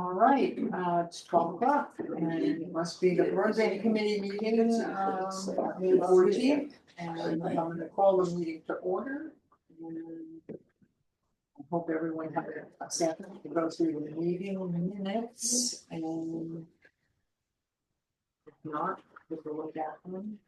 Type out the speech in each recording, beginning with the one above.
All right, it's 12 o'clock and it must be the Broadband Committee meeting, May 14th. And I'm gonna call the meeting to order. And I hope everyone had a second to go through the meeting minutes and if not, we'll look at them.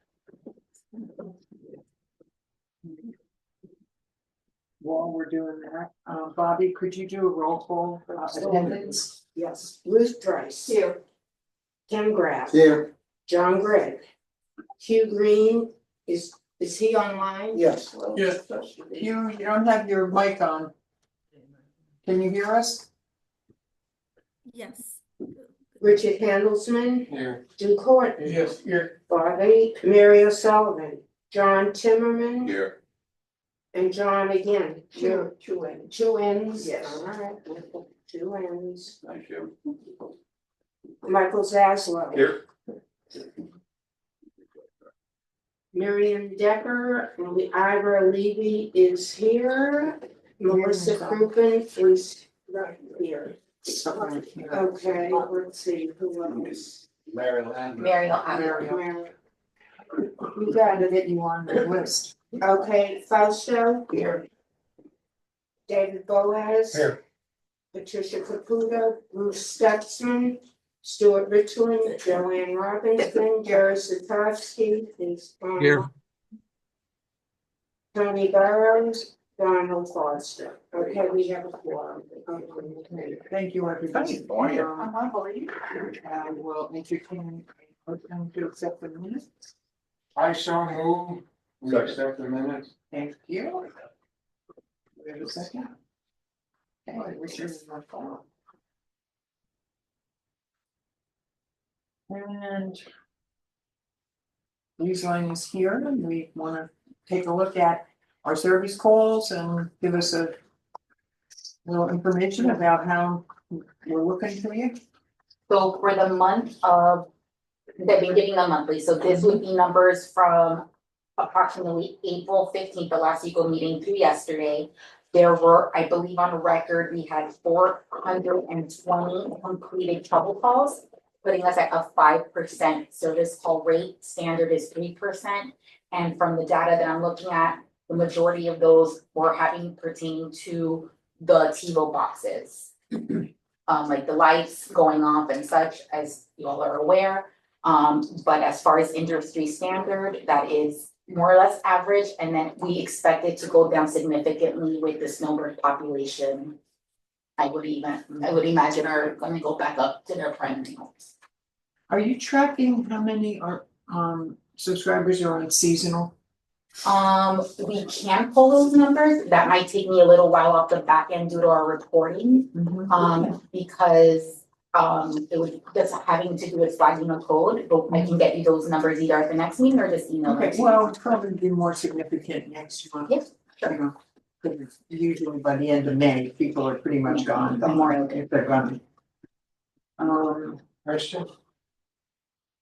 While we're doing that, Bobby, could you do a roll call for attendance? Yes, Ruth Price. Here. Ken Graff. Here. John Gregg. Hugh Green, is he online? Yes. Yeah. You don't have your mic on. Can you hear us? Yes. Richard Handelsman. Here. Jim Corton. Yes, here. Bobby, Mary O'Sullivan. John Timmerman. Here. And John again. Two ends. Two ends. Yes. All right, two ends. Thank you. Michael Zaslow. Here. Miriam Decker, and Ira Levy is here. Melissa Crouppen is right here. Okay, let's see, who else? Maryland. Mary. You got To it. get you on the list. Okay, Fausto. Here. David Boaz. Here. Patricia Caputo, Bruce Stutzman, Stuart Richland, Joanne Robinson, Jerry Satowski, is Here. Tony Burrows, Donald Foster. Okay, we have a quorum. Okay, thank you, everybody. I will entertain a motion to accept the minutes. I so move. We accept the minutes. Thank you. We have a second. Okay, Richard is my phone. And Newsline is here, and we want to take a look at our service calls and give us a little information about how we're looking to you. So for the month of, they've been giving them monthly, so this would be numbers from approximately April 15th, the last equal meeting through yesterday. There were, I believe on record, we had 420 completed trouble calls, putting us at a 5% service call rate. Standard is 3%. And from the data that I'm looking at, the majority of those were having pertaining to the TiVo boxes. Like the lights going off and such, as you all are aware. But as far as industry standard, that is more or less average, and then we expect it to go down significantly with the snowbird population. I would imagine are gonna go back up to their primary homes. Are you tracking how many are subscribers are on seasonal? We can pull those numbers. That might take me a little while off the back end due to our reporting. Because it would just having to do with flagging a code, but I can get you those numbers either at the next meeting or just email them. Okay, well, it's probably be more significant next month. Yes, You know, 'cause usually by the end of May, people are pretty much gone. Memorial Day. If they're gone. Question?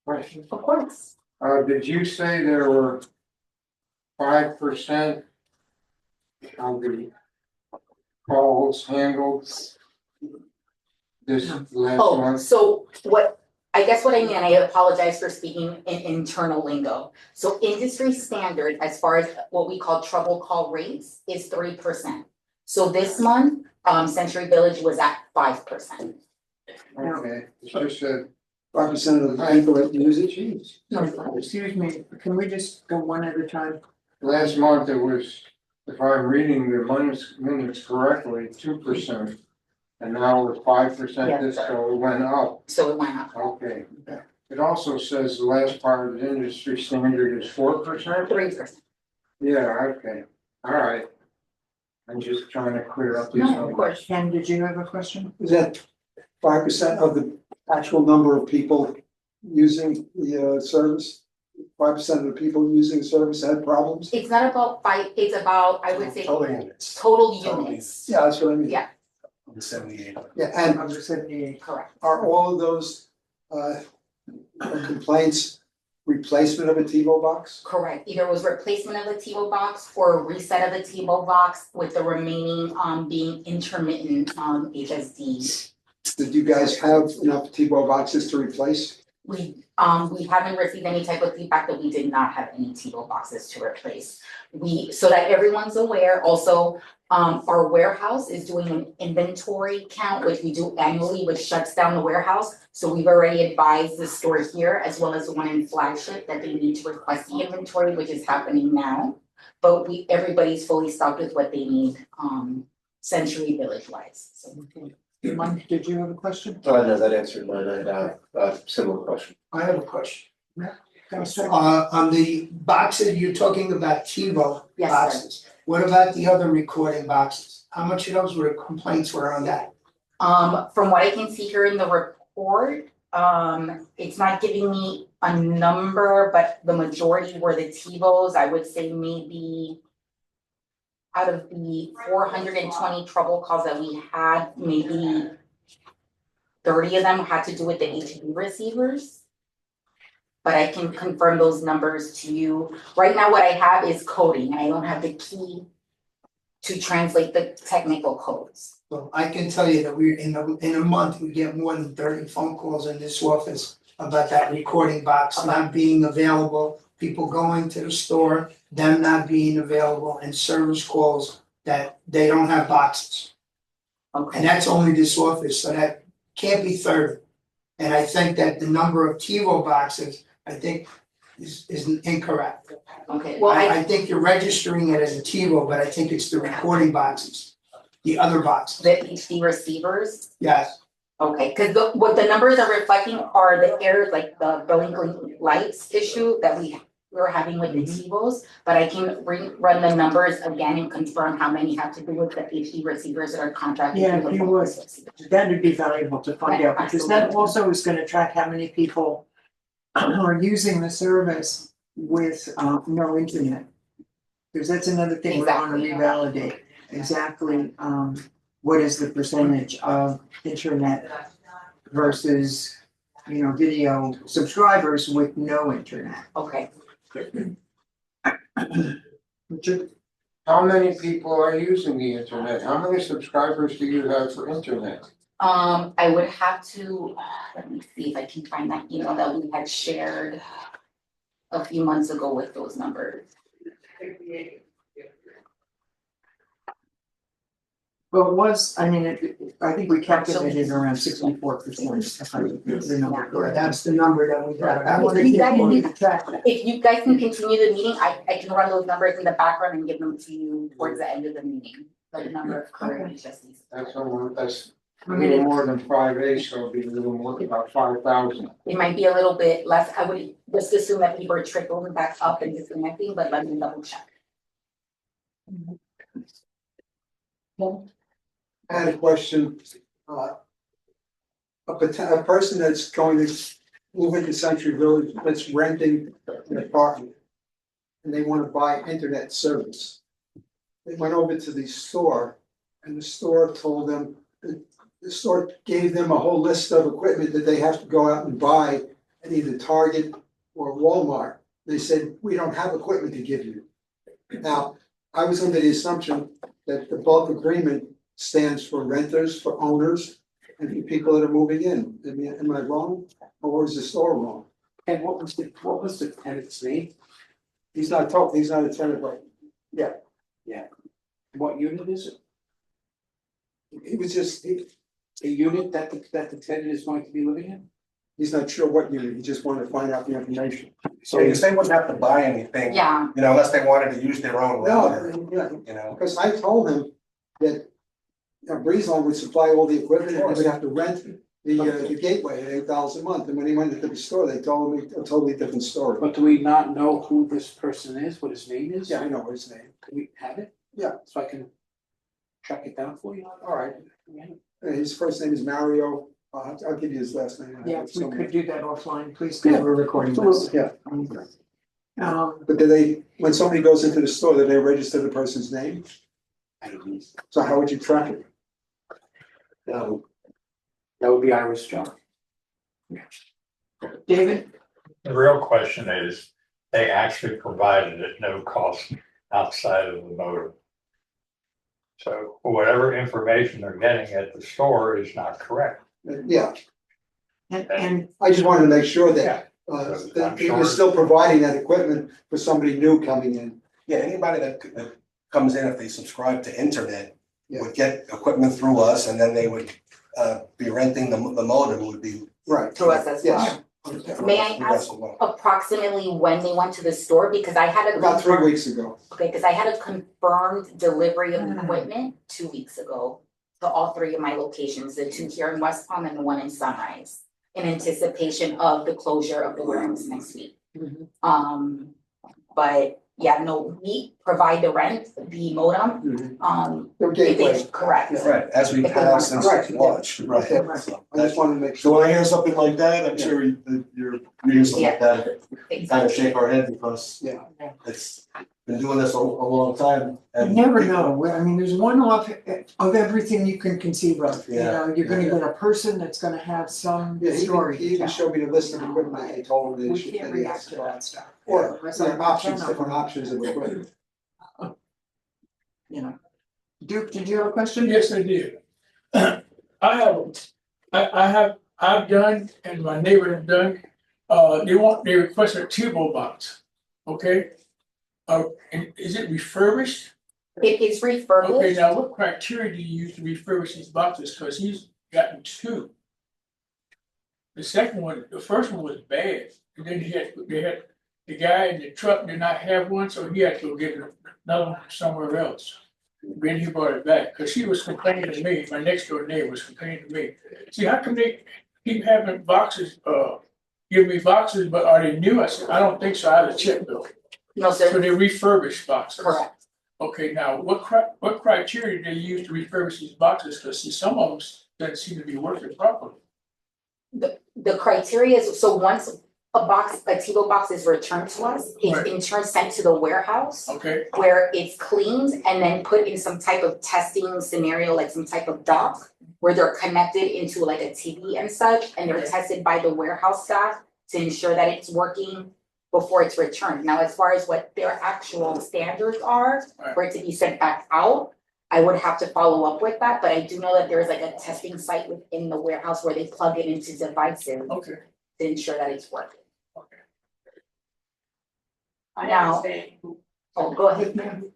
Question? Of course. Did you say there were 5% of the calls handled this last Oh, month? so what I mean, and I apologize for speaking in internal lingo. So industry standard, as far as what we call trouble call rates, is 3%. So this month, Century Village was at 5%. Okay, it's just that 5% of the people that use it, geez. Excuse me, can we just go one at a time? last month it was, if I'm reading the minutes correctly, 2%. And now we're 5% Yes, this, sir. so it went up, So it went up okay. It also says the last part of the industry standard is 4%? 3%. Yeah, okay, all right. I'm just trying to clear up these No, of numbers. course. Ken, did you have a question? Is that 5% of the actual number of people using the service? 5% of the people using the service had problems? It's not about fight, it's about, I would say, Total units. total units. Yeah, that's what I mean. Yeah. Of the 78. Yeah, and Under 78. Correct. are all of those complaints replacement of a TiVo box? Correct. Either it was replacement of the TiVo box or a reset of the TiVo box with the remaining being intermittent HSD Did you guys have enough T-Bone boxes to replace? We haven't received any type of feedback that we did not have any TiVo boxes to replace. So that everyone's aware, also, our warehouse is doing an inventory count, which we do annually, which shuts down the warehouse. So we've already advised the store here, as well as the one in Flagship, that they need to request the inventory, which is happening now. But everybody's fully stocked with what they need, Century Village wise, so. Mike, did you have a question? Oh, no, that answered mine. I had a similar question. I have a question. Go straight. On the boxes, you're talking about TiVo Yes, sir. boxes. What about the other recording boxes? How much of those complaints were on that? From what I can see here in the report, it's not giving me a number, but the majority were the TiVos. I would say maybe out of the 420 trouble calls that we had, maybe 30 of them had to do with the HV receivers. But I can confirm those numbers to you. Right now, what I have is coding. I don't have the key to translate the technical codes. Well, I can tell you that we're in a month, we get more than 30 phone calls in this office about that recording box not being available, people going to the store, them not being available, and service calls that they don't have boxes. And Okay, that's only this office, so that can't be 30. And I think that the number of TiVo boxes, I think, is incorrect. okay, well, I think you're registering it as a TiVo, but I think it's the recording boxes, the other boxes. the HD receivers, Yes, okay, cause what the numbers are reflecting are the errors, like the blinking lights issue that we're having with the TiVos. But I can run the numbers again and confirm how many have to do with the HD receivers that are contracted. Yeah, to if you the would. receivers. That'd be valuable to find Yeah, out, because that absolutely. also is gonna track how many people are using the service with no internet. Because that's another thing we wanna Exactly. revalidate, exactly what is the percentage of internet versus, video subscribers with no internet. Okay, Richard? How many people are using the internet? How many subscribers do you have for internet? I would have to, let me see if I can find that email that we had shared a few months ago with those numbers. Well, it was, I think we calculated around 64%. The number correct. that's the number that we got. I wanna You get guys more need- to track that. If you guys can continue the meeting, I can run those numbers in the background and give them to you towards the end of the meeting. The number of current HSDs. That's a little more than 5A, so it'd be a little more, about 5,000. It might be a little bit less, I would just assume that people are trickling back up and disconnecting, but let me double check. I had a question, a person that's going to move into Century Village, that's renting an apartment. And they wanna buy internet service. They went over to the store and the store told them, the store gave them a whole list of equipment that they have to go out and buy at either Target or Walmart. They said, we don't have equipment to give you. Now, I was under the assumption that the bulk agreement stands for renters, for owners, and for people that are moving in. Am I wrong, or is the store wrong? And what was the tenant's name? He's not a tenant, right? What unit is it? He was just, A unit that the tenant is going to be living in? he's not sure what unit, he just wanted to find out the information. So you say wouldn't have to buy anything, Yeah, unless they wanted to use their own router, No, yeah, you know? because I told him that Breezone would supply all the equipment and he would have to rent the gateway at $8 a month. And when he went into the store, they told me a totally different story. But do we not know who this person is, what his name is? Yeah, I know his name. Can we have it? Yeah. So I can track it down for you? All right. His first name is Mario. I'll give you his last name. Yeah, if we could do that offline, please, because we're recording this. Yeah, Um, but when somebody goes into the store, do they register the person's name? I don't know. So how would you track it? That would be Ira's job. David? The real question is, they actually provided at no cost outside of the modem. So whatever information they're getting at the store is not correct. Yeah, And I just wanted to make sure Yeah. that you're still providing that equipment for somebody new coming in. Yeah, anybody that comes in, if they subscribe to internet, Yeah. would get equipment through us, and then they would be renting the modem would be. Right. Through us as well. Yes, May I through us ask as well. approximately when they went to the store, because I had a. about 3 weeks ago. Okay, because I had a confirmed delivery of equipment 2 weeks ago to all three of my locations, the two here in West Palm and the one in Sunrise, in anticipation of the closure of the warehouse next week. But yeah, no, we provide the rent, the modem, Their it is gateway. correct. Right, as we If they have want- since Right. March, right. Okay. So I just wanted to make So sure. when I hear something like that, I'm sure you're reading something like that, kind of shake our head because Yeah. it's been doing this a long time. you And never people- know, I mean, there's one off of everything you can conceive of, you Yeah, know, you're gonna get a person that's gonna have some Yeah, story he to even tell. showed me the list of equipment they told him they We should. can't that he react asked to about. that stuff. Or, Unless yeah, I'm options, ten of different them. options of equipment. You know. Duke, did you have a question? Yes, I did. I've done, and my neighbor have done, they request a T-Mobile box, okay? And is it refurbished? It is Okay, refurbished, now what criteria do you use to refurbish these boxes? Cause he's gotten two. The second one, the first one was bad, and then the guy in the truck did not have one, so he had to go get another one somewhere else. Then he brought it back, cause she was complaining to me, my next door neighbor was complaining to me. See, how come they keep having boxes, give me boxes, but are they new? I said, I don't think so, I had a check bill. no, So sir, they refurbished boxes. correct. Okay, now what criteria do they use to refurbish these boxes? Cause see, some of them doesn't seem to be working properly. The criteria is, so once a T-Mobile box is returned to us, it's Right. in turn sent to the warehouse. Okay, Where it's cleaned and then put in some type of testing scenario, like some type of dock. Where they're connected into like a TV and such, and they're Okay. tested by the warehouse staff to ensure that it's working before it's returned. Now, as far as what their actual standards are Right. for it to be sent back out, I would have to follow up with that, but I do know that there's like a testing site within the warehouse where they plug it into devices okay, to ensure that it's working. okay. Now, oh, go ahead, ma'am.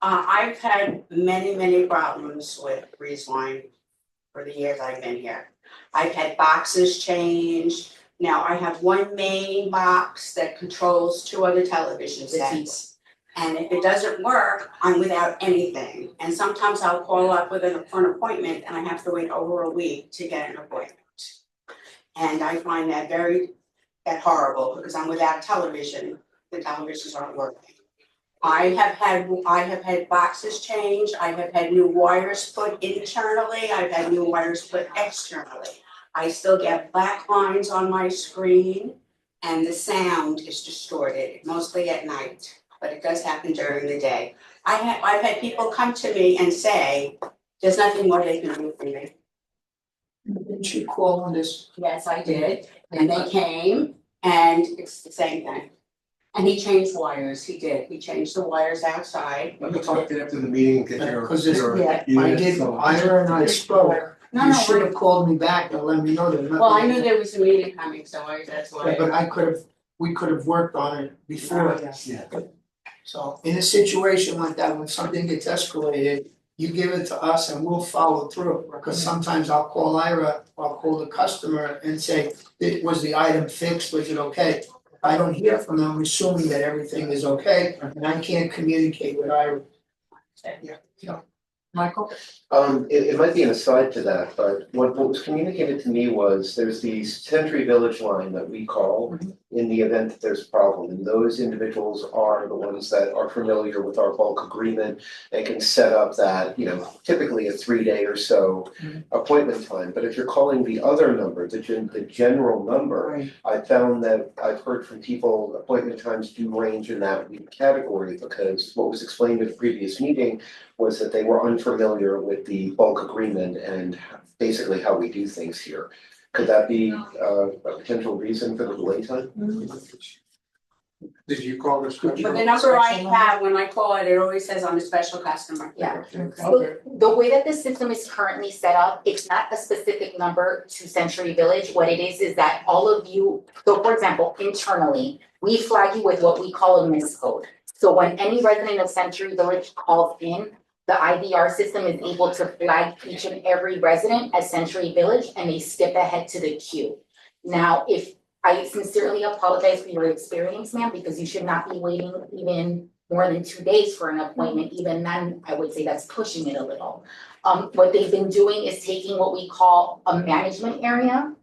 I've had many problems with Breezeline for the years I've been here. I've had boxes changed. Now I have one main box that controls two other television sets. And if it doesn't work, I'm without anything. And sometimes I'll call up with an appointment and I have to wait over a week to get an appointment. And I find that horrible because I'm without television. The televisions aren't working. I have had boxes changed, I have had new wires put internally, I've had new wires put externally. I still get black lines on my screen and the sound is distorted, mostly at night, but it does happen during the day. I've had people come to me and say, there's nothing more they can do for me. Didn't you call on this? Yes, I did, and they came and it's the same thing. And he changed wires, he changed the wires outside. Let me talk to you after the meeting, and get your. Because it's, your I unit, did, so- Ira and I spoke, No, you no, should have called me back and let me know that. well, I knew there was a meeting coming, so that's Yeah, why. but we could have worked on it before. Yeah. So in a situation like that, when something gets escalated, you give it to us and we'll follow through. Because sometimes I'll call Ira, or I'll call the customer and say, was the item fixed, was it okay? If I don't hear from them, I'm assuming that everything is okay, and I can't communicate with Ira. Yeah. Michael? It might be an aside to that, but what was communicated to me was there's the Century Village line that we call in the event that there's a problem. And those individuals are the ones that are familiar with our bulk agreement and can set up that, typically a 3-day or so appointment time. But if you're calling the other number, the general number, Right. I found that I've heard from people, appointment times do range in that category because what was explained at the previous meeting was that they were unfamiliar with the bulk agreement and basically how we do things here. Could that be a potential reason for the delay time? Did you call this? But the number I have, when I call it, it always says I'm a special customer. Yeah. Okay. So the way that the system is currently set up, it's not a specific number to Century Village. What it is that all of you, so for example, internally, we flag you with what we call a miscode. So when any resident of Century Village calls in, the IVR system is able to flag each and every resident as Century Village and they skip ahead to the queue. Now, if I sincerely apologize for your experience, ma'am, because you should not be waiting even more than 2 days for an appointment. Even then, I would say that's pushing it a little. What they've been doing is taking what we call a management area.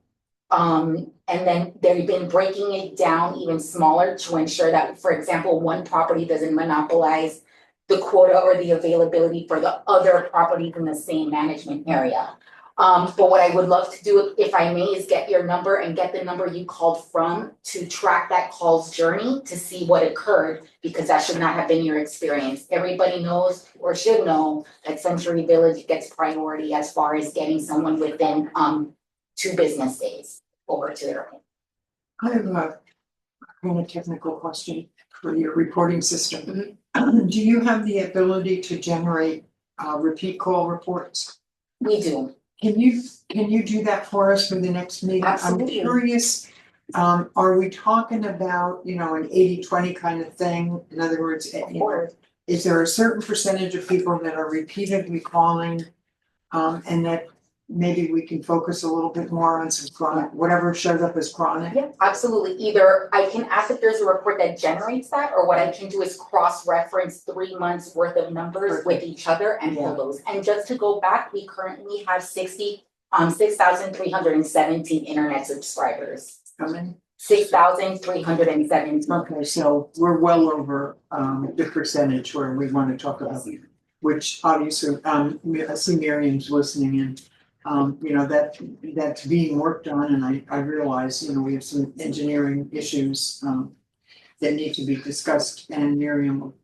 And then they've been breaking it down even smaller to ensure that, for example, one property doesn't monopolize the quota or the availability for the other properties in the same management area. But what I would love to do, if I may, is get your number and get the number you called from to track that call's journey to see what occurred, because that should not have been your experience. Everybody knows or should know that Century Village gets priority as far as getting someone within 2 business days over to their home. I have a kind of technical question for your reporting system. Do you have the ability to generate repeat call reports? We do. Can you do that for us for the next meeting? Absolutely. I'm curious, are we talking about, you know, an 80-20 kind of thing? In other words, you know, is there a certain percentage of people that are repeatedly calling? And that maybe we can focus a little bit more on some chronic, whatever shows up as chronic? Yeah, absolutely. Either I can ask if there's a report that generates that, or what I can do is cross-reference 3 months worth of numbers with each other and pull those. And just to go back, we currently have 6,317 internet subscribers. How many? 6,317. Okay, so we're well over the percentage where we want to talk about, which obviously, I see Miriam's listening in. You know, that's being worked on, and I realize, you know, we have some engineering issues that need to be discussed, and Miriam will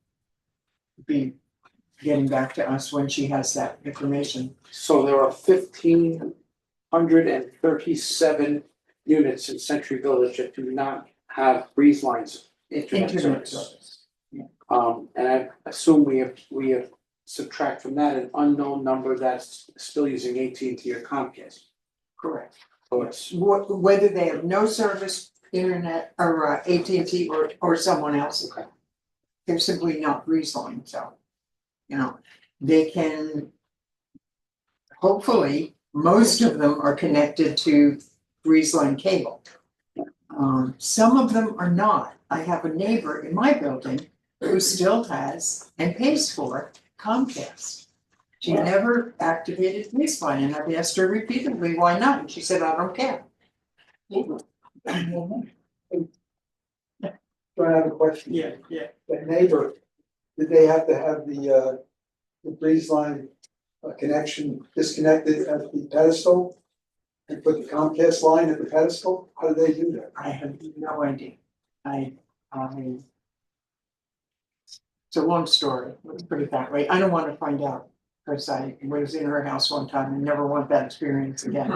be getting back to us when she has that information. So there are 1,537 units in Century Village that do not have breeze lines internet service. And I assume we have subtract from that an unknown number that's still using AT&T or Comcast. Correct. So it's, Whether they have no service, internet, or AT&T or someone else. Okay. They're simply not reselling, so, you know, they can. Hopefully, most of them are connected to Breezeline cable. Some of them are not. I have a neighbor in my building who still has and pays for Comcast. She never activated Breezeline, and I've asked her repeatedly, why not? And she said, I don't care. So I have a question. Yeah. That neighbor, did they have to have the breeze line connection disconnected at the pedestal? And put the Comcast line at the pedestal? How do they do that? I have no idea. It's a long story, let's put it that way. I don't want to find out, because I was in her house one time and never want that experience again.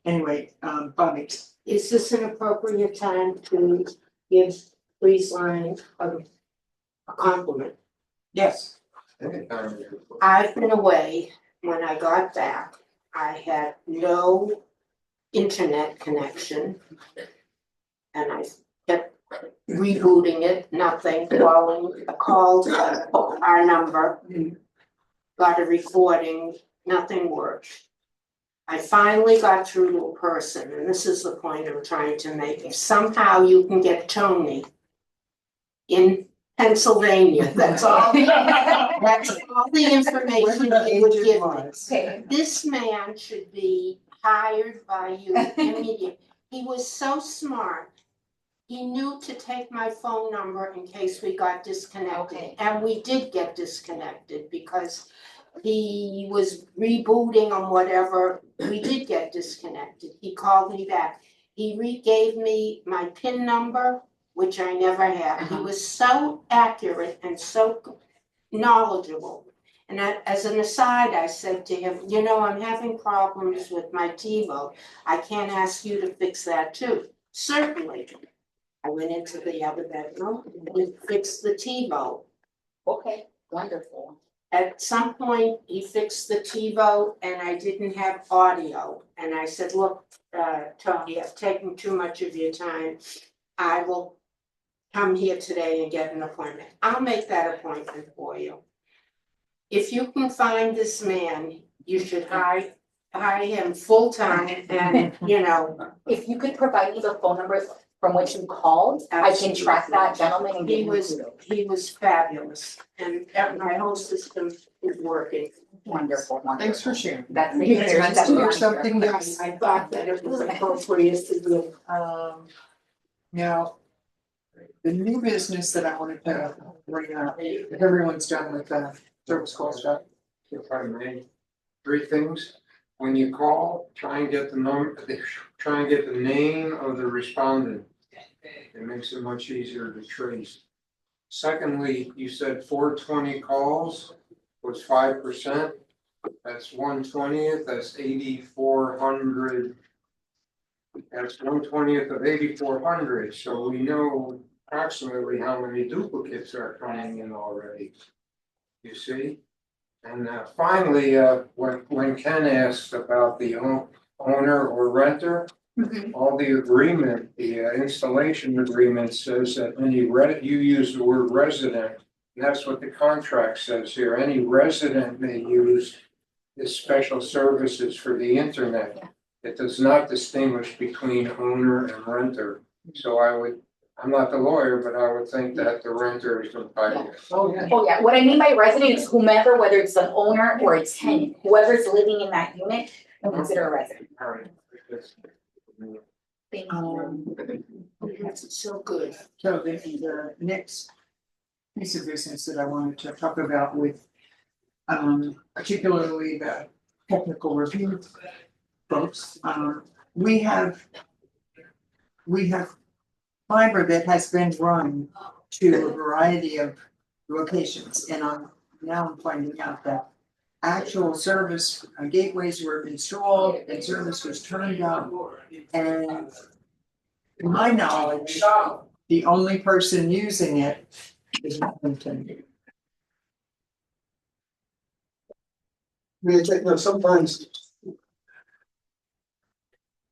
Anyway, Bobby. Is this an appropriate time to give Breezeline a compliment? Yes. I've been away. When I got back, I had no internet connection. And I kept rebooting it, nothing, called our number. Got a recording, nothing worked. I finally got through to a person, and this is the point I'm trying to make. If somehow you can get Tony in Pennsylvania, that's all. That's all the information he would give me. This man should be hired by you immediately. He was so smart. He knew to take my phone number in case we got disconnected. And we did get disconnected because he was rebooting on whatever. We did get disconnected. He called me back. He gave me my PIN number, which I never had. He was so accurate and so knowledgeable. And as an aside, I said to him, you know, I'm having problems with my TiVo. I can't ask you to fix that too. Certainly. I went into the other bedroom and fixed the TiVo. Okay, wonderful. At some point, he fixed the TiVo and I didn't have audio. And I said, look, Tony, I've taken too much of your time. I will come here today and get an appointment. I'll make that appointment for you. If you can find this man, you should hire him full-time and, you know. If you could provide me the phone numbers from which you called, I can track that gentleman and give He you was, kudos. he was fabulous and my whole system is working. Wonderful, wonderful. Thanks for sharing. That's the You experience guys that hear we're something here. that's, I thought that it was appropriate to do. Now, the new business that I wanted to bring up, if everyone's done with the service call stuff. If I may, 3 things. When you call, try and get the name of the respondent. It makes it much easier to trace. Secondly, you said 420 calls was 5%. That's 1/20th, that's 8,400. That's 1/20th of 8,400, so we know approximately how many duplicates are coming in already. You see? And finally, when Ken asked about the owner or renter, all the agreement, the installation agreement says that you use the word resident, and that's what the contract says here. Any resident may use this special services for the internet. It does not distinguish between owner and renter. So I'm not the lawyer, but I would think that the renter is entitled. Oh, yeah, what I mean by resident is whomever, whether it's an owner or a tenant, whoever's living in that unit, I consider a resident. All right. Thank you. That's so good. So the next piece of business that I wanted to talk about with particularly the technical review folks, we have fiber that has been run to a variety of locations, and I'm finding out that actual service gateways were installed and service was turned on, and to my knowledge, the only person using it is Wellington. I mean, sometimes.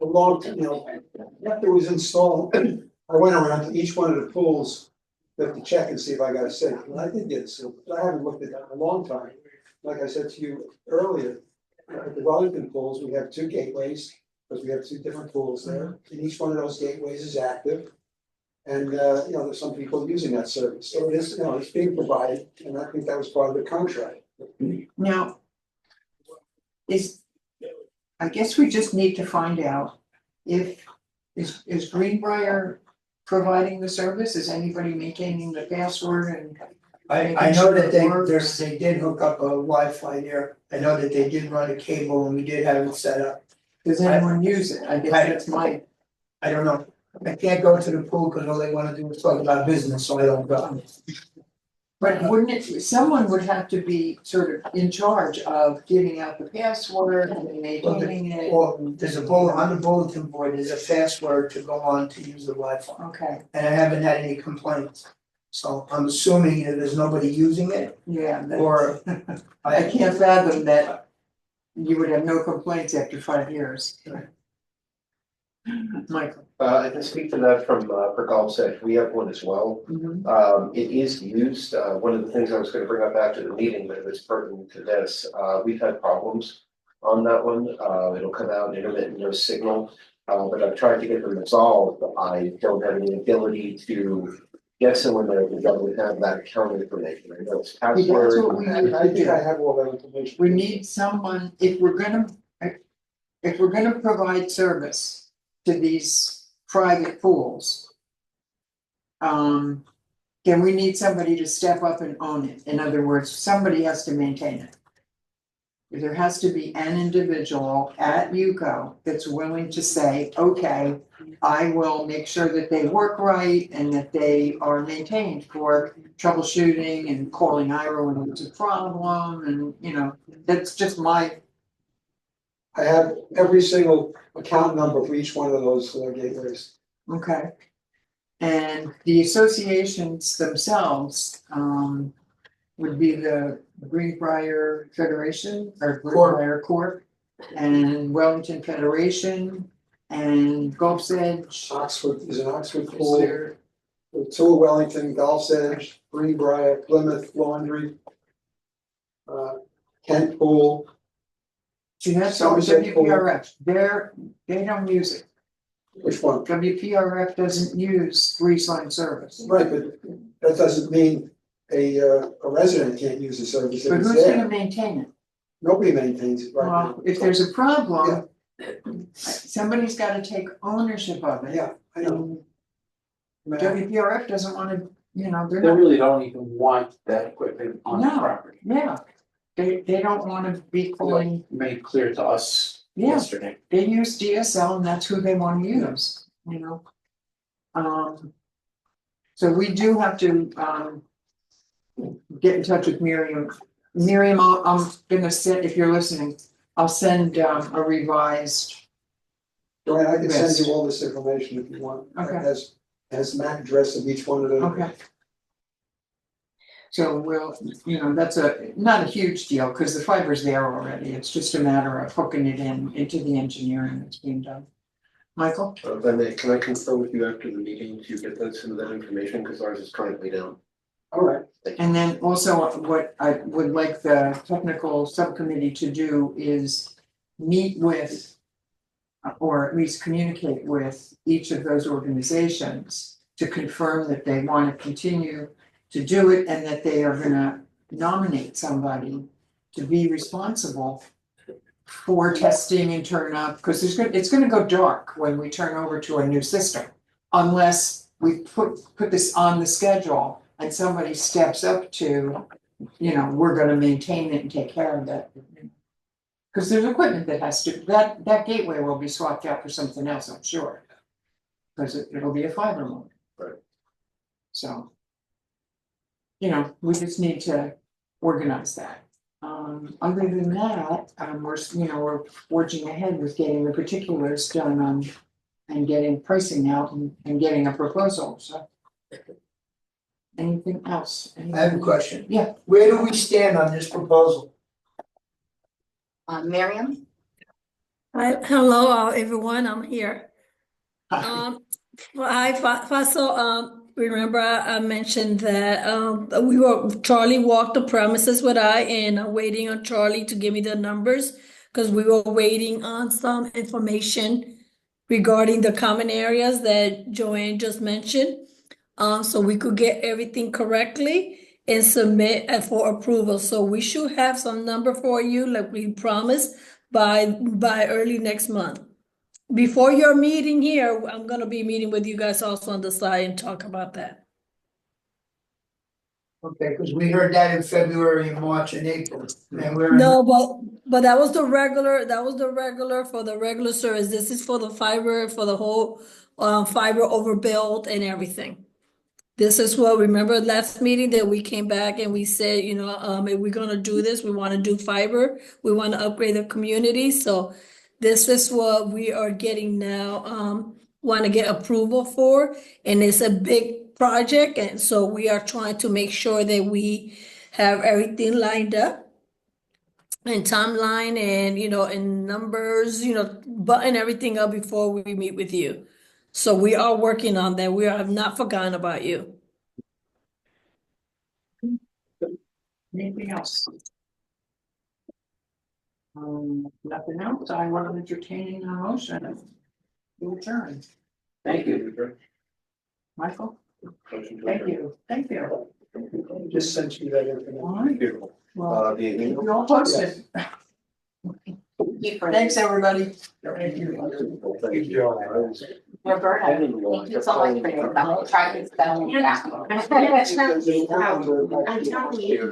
After it was installed, I went around to each one of the pools to check and see if I got a SIM, and I did get a SIM, but I haven't looked at that in a long time. Like I said to you earlier, at the Wellington pools, we have 2 gateways, because we have 2 different pools there, and each one of those gateways is active. And, there's some people using that service, so it is, it's being provided, and I think that was part of the contract. Now, I guess we just need to find out if, is Greenbrier providing the service? Is anybody maintaining the password and? I know that they did hook up a Wi-Fi there. I know that they did run a cable and we did have it set up. Does anyone use it? I guess that's my. I don't know. I can't go to the pool because all they wanna do is talk about business, so I don't go. But wouldn't it, someone would have to be sort of in charge of giving out the password and maintaining it? Or there's on the bulletin board, there's a password to go on to use the Wi-Fi. Okay, And I haven't had any complaints. So I'm assuming that there's nobody using it, yeah, or I can't fathom that you would have no complaints after 5 years. Michael. I can speak to that from for Gulf's Edge. We have one as well. It is used. One of the things I was going to bring up after the meeting, but it's pertinent to this. We've had problems on that one. It'll come out intermittent, no signal. But I've tried to get them resolved. I don't have any ability to get someone there who doesn't have that account information. I know it's That's password. what we need I to think do. I have all that information. We need someone, if we're gonna provide service to these private pools. Then we need somebody to step up and own it. In other words, somebody has to maintain it. There has to be an individual at UCO that's willing to say, okay, I will make sure that they work right and that they are maintained for troubleshooting and calling Ira when there's a problem, and that's just my. I have every single account number for each one of those gateways. Okay. And the associations themselves, would be the Greenbrier Federation or Greenbrier Corp. And Wellington Federation and Gulf's Edge. Oxford, there's an Oxford Is pool, there- two Wellington, Gulf's Edge, Greenbrier, Plymouth Laundry. Kent Pool, So that's Somerset Pool. WPRF, they don't use it. which one? WPRF doesn't use grease line service. Right, but that doesn't mean a resident can't use the service if But it's who's gonna there. maintain it? Nobody maintains it right now. Well, if there's a problem, somebody's gotta take ownership of it. Yeah, I know. WPRF doesn't wanna, they're They not, really don't even want that equipment on the No. property. yeah. They don't wanna be pulling, Made clear to us Yeah. yesterday. they use DSL and that's who they wanna use, So we do have to, get in touch with Miriam. Miriam, I'm gonna send, if you're listening, I'll send, a revised. Joanne, I can send Yes. you all this information if you want. Okay. It has MAC address of each one of them. Okay. So we'll, that's not a huge deal, cause the fiber's there already, it's just a matter of hooking it into the engineering that's being done. Michael? If I may, can I confer with you after the meeting to get that, some of that information, because ours is currently down. All right, And then also what I would like the technical subcommittee to do is meet with. Or at least communicate with each of those organizations to confirm that they wanna continue to do it and that they are gonna nominate somebody to be responsible for testing and turn up, cause it's gonna go dark when we turn over to a new system. Unless we put this on the schedule and somebody steps up to, we're gonna maintain it and take care of it. Cause there's equipment that has to, that gateway will be swapped out for something else, I'm sure. Cause it'll be a fiber mode. Right. So. We just need to organize that. Other than that, we're forging ahead with getting the particulars done on. And getting pricing out and getting a proposal, so. Anything else? I have a question. Yeah. Where do we stand on this proposal? Miriam? Hello, everyone, I'm here. Well, first of all, remember I mentioned that, Charlie walked the premises with and I'm waiting on Charlie to give me the numbers. Cause we were waiting on some information regarding the common areas that Joanne just mentioned. So we could get everything correctly and submit for approval. So we should have some number for you, like we promised, by early next month. Before your meeting here, I'm gonna be meeting with you guys also on the side and talk about that. Okay, because we heard that in February and March and April, and we're. No, but that was the regular for the regular service. This is for the fiber, for the whole fiber overbuild and everything. This is what, remember last meeting that we came back and we said, if we're gonna do this, we wanna do fiber, we wanna upgrade the community, so this is what we are getting now, wanna get approval for, and it's a big project, and so we are trying to make sure that we have everything lined up. And timeline and, and numbers, button everything up before we meet with you. So we are working on that. We have not forgotten about you. Anything else? Nothing else, I want to entertain a motion. To adjourn. Thank you. Michael, Motion to thank adjourn. thank you. just sent you that information. All right, Beautiful. well, Via email? you all posted. You Thanks, everybody. Thank you. Roberta, thank you so much for your help. Try to spell it out. I'm telling you.